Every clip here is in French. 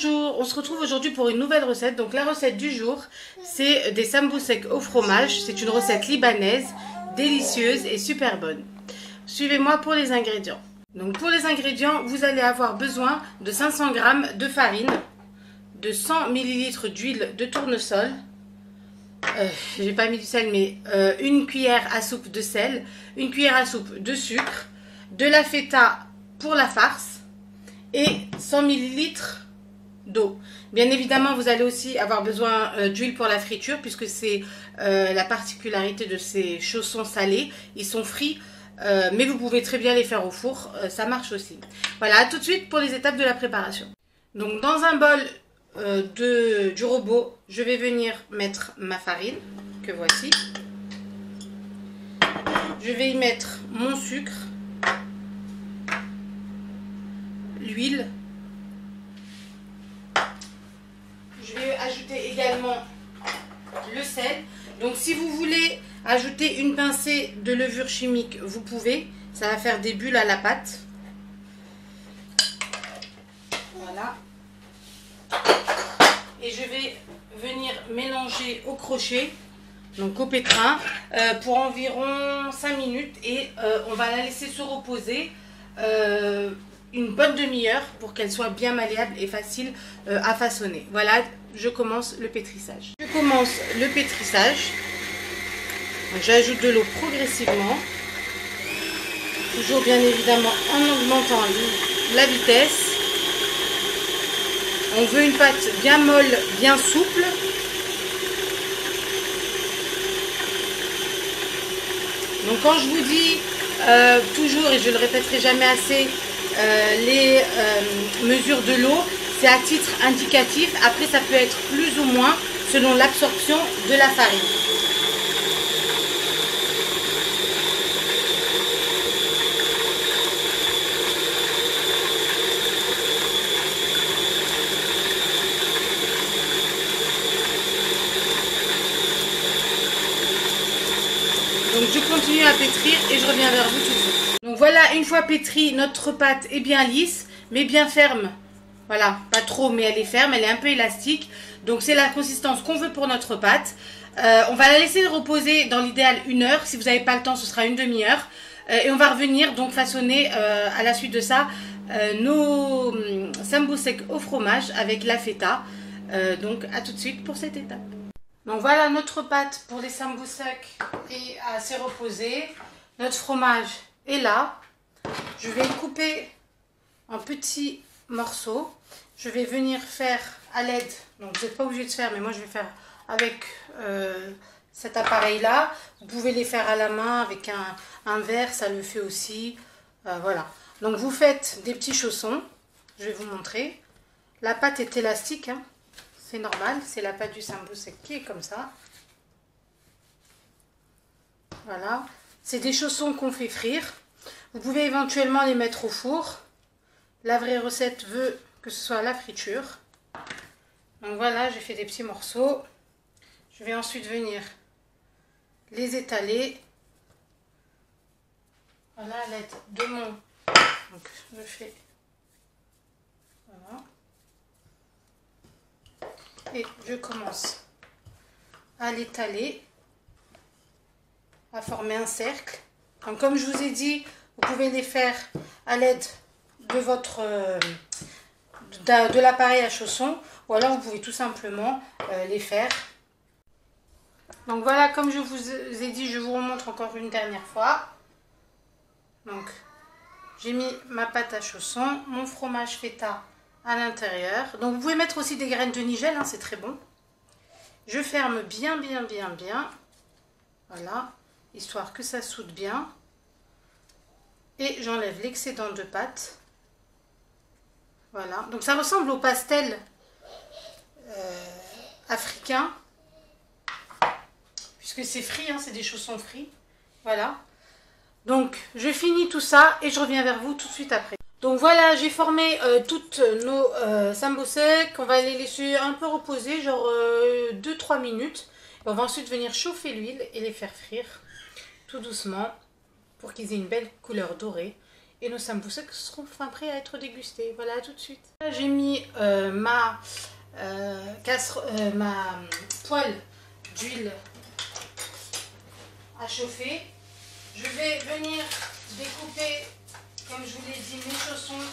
Bonjour, on se retrouve aujourd'hui pour une nouvelle recette. Donc la recette du jour, c'est des sambousek au fromage. C'est une recette libanaise, délicieuse et super bonne. Suivez-moi pour les ingrédients. Donc pour les ingrédients, vous allez avoir besoin de 500 g de farine, de 100 ml d'huile de tournesol, j'ai pas mis du sel mais une cuillère à soupe de sel, une cuillère à soupe de sucre, de la feta pour la farce et 100 ml d'eau. Bien évidemment, vous allez aussi avoir besoin d'huile pour la friture puisque c'est la particularité de ces chaussons salés. Ils sont frits, mais vous pouvez très bien les faire au four, ça marche aussi. Voilà, à tout de suite pour les étapes de la préparation. Donc dans un bol du robot, je vais venir mettre ma farine, que voici. Je vais y mettre mon sucre, l'huile. Je vais ajouter également le sel. Donc si vous voulez ajouter une pincée de levure chimique, vous pouvez. Ça va faire des bulles à la pâte. Voilà. Et je vais venir mélanger au crochet, donc au pétrin, pour environ 5 minutes. Et on va la laisser se reposer une bonne demi-heure pour qu'elle soit bien malléable et facile à façonner. Voilà, je commence le pétrissage. Je commence le pétrissage. J'ajoute de l'eau progressivement, toujours bien évidemment en augmentant la vitesse. On veut une pâte bien molle, bien souple. Donc quand je vous dis toujours, et je le répéterai jamais assez, les mesures de l'eau, c'est à titre indicatif. Après, ça peut être plus ou moins selon l'absorption de la farine. Donc je continue à pétrir et je reviens vers vous tout de suite. Donc voilà, une fois pétrie, notre pâte est bien lisse, mais bien ferme. Voilà, pas trop, mais elle est ferme, elle est un peu élastique. Donc c'est la consistance qu'on veut pour notre pâte. On va la laisser reposer dans l'idéal 1 heure. Si vous n'avez pas le temps, ce sera une demi-heure. Et on va revenir donc façonner à la suite de ça nos sambousek au fromage avec la feta. Donc à tout de suite pour cette étape. Donc voilà, notre pâte pour les sambousek est assez reposée. Notre fromage est là. Je vais le couper en petits morceaux. Je vais venir faire à l'aide, donc vous n'êtes pas obligé de faire, mais moi je vais faire avec cet appareil là. Vous pouvez les faire à la main avec un verre, ça le fait aussi. Voilà, donc vous faites des petits chaussons. Je vais vous montrer. La pâte est élastique, hein. C'est normal, c'est la pâte du sambousek qui est comme ça. Voilà, c'est des chaussons qu'on fait frire. Vous pouvez éventuellement les mettre au four. La vraie recette veut que ce soit à la friture. Donc voilà, j'ai fait des petits morceaux. Je vais ensuite venir les étaler. Voilà, à l'aide de mon... Donc je fais... Voilà. Et je commence à l'étaler, à former un cercle. Donc comme je vous ai dit, vous pouvez les faire à l'aide de votre de l'appareil à chaussons, ou alors vous pouvez tout simplement les faire. Donc voilà, comme je vous ai dit, je vous remontre encore une dernière fois. Donc j'ai mis ma pâte à chaussons, mon fromage feta à l'intérieur. Donc vous pouvez mettre aussi des graines de nigel, hein, c'est très bon. Je ferme bien. Voilà, histoire que ça soude bien. Et j'enlève l'excédent de pâte. Voilà, donc ça ressemble au pastel africain. Puisque c'est frit, hein, c'est des chaussons frits. Voilà. Donc je finis tout ça et je reviens vers vous tout de suite après. Donc voilà, j'ai formé toutes nos sambousek. On va les laisser un peu reposer, genre 2-3 minutes. On va ensuite venir chauffer l'huile et les faire frire tout doucement pour qu'ils aient une belle couleur dorée. et nos sambusak seront enfin prêts à être dégustés. Voilà, à tout de suite. Là, j'ai mis ma poêle d'huile à chauffer. Je vais venir découper, comme je vous l'ai dit, mes chaussons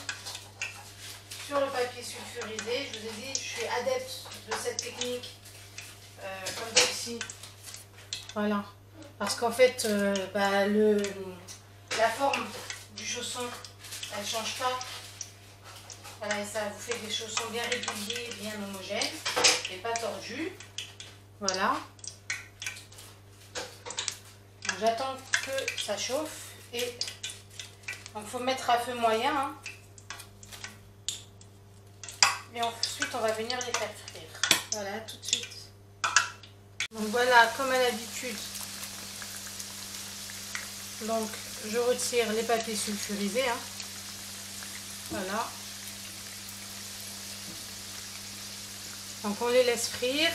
sur le papier sulfurisé. Je vous ai dit, je suis adepte de cette technique, comme celle-ci. Voilà. Parce qu'en fait, la forme du chausson, elle ne change pas. Voilà, et ça vous fait des chaussons bien réguliers, bien homogènes et pas tordus. Voilà. J'attends que ça chauffe et donc il faut mettre à feu moyen. Hein. Et ensuite on va venir les faire frire. Voilà, tout de suite. Donc voilà, comme à l'habitude. Donc je retire les papiers sulfurisés. Hein. Voilà. Donc on les laisse frire.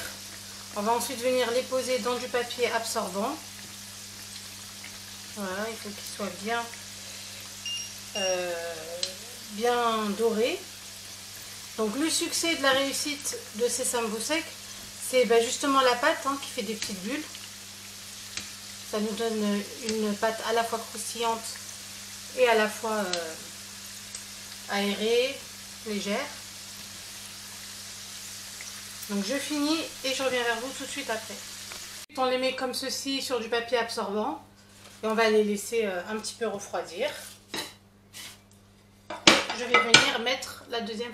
On va ensuite venir les poser dans du papier absorbant. Voilà, il faut qu'ils soient bien dorés. Donc le succès de la réussite de ces sambusak, c'est justement la pâte hein, qui fait des petites bulles. Ça nous donne une pâte à la fois croustillante et à la fois aérée, légère. Donc je finis et je reviens vers vous tout de suite après. On les met comme ceci sur du papier absorbant. Et on va les laisser un petit peu refroidir. Je vais venir mettre la deuxième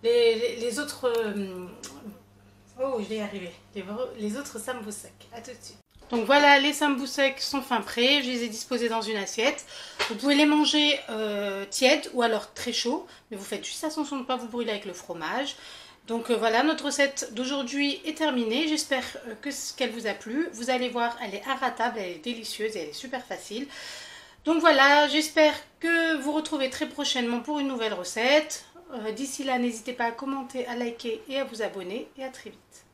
les autres oh je vais y arriver, les autres sambusak. À tout de suite. Donc voilà, les sambusak sont fin prêts, je les ai disposés dans une assiette. Vous pouvez les manger tièdes ou alors très chauds, mais vous faites juste attention de ne pas vous brûler avec le fromage. Donc voilà, notre recette d'aujourd'hui est terminée. J'espère qu'elle vous a plu. Vous allez voir, elle est inratable, elle est délicieuse et elle est super facile. Donc voilà, j'espère que vous retrouvez très prochainement pour une nouvelle recette. D'ici là, n'hésitez pas à commenter, à liker et à vous abonner. Et à très vite.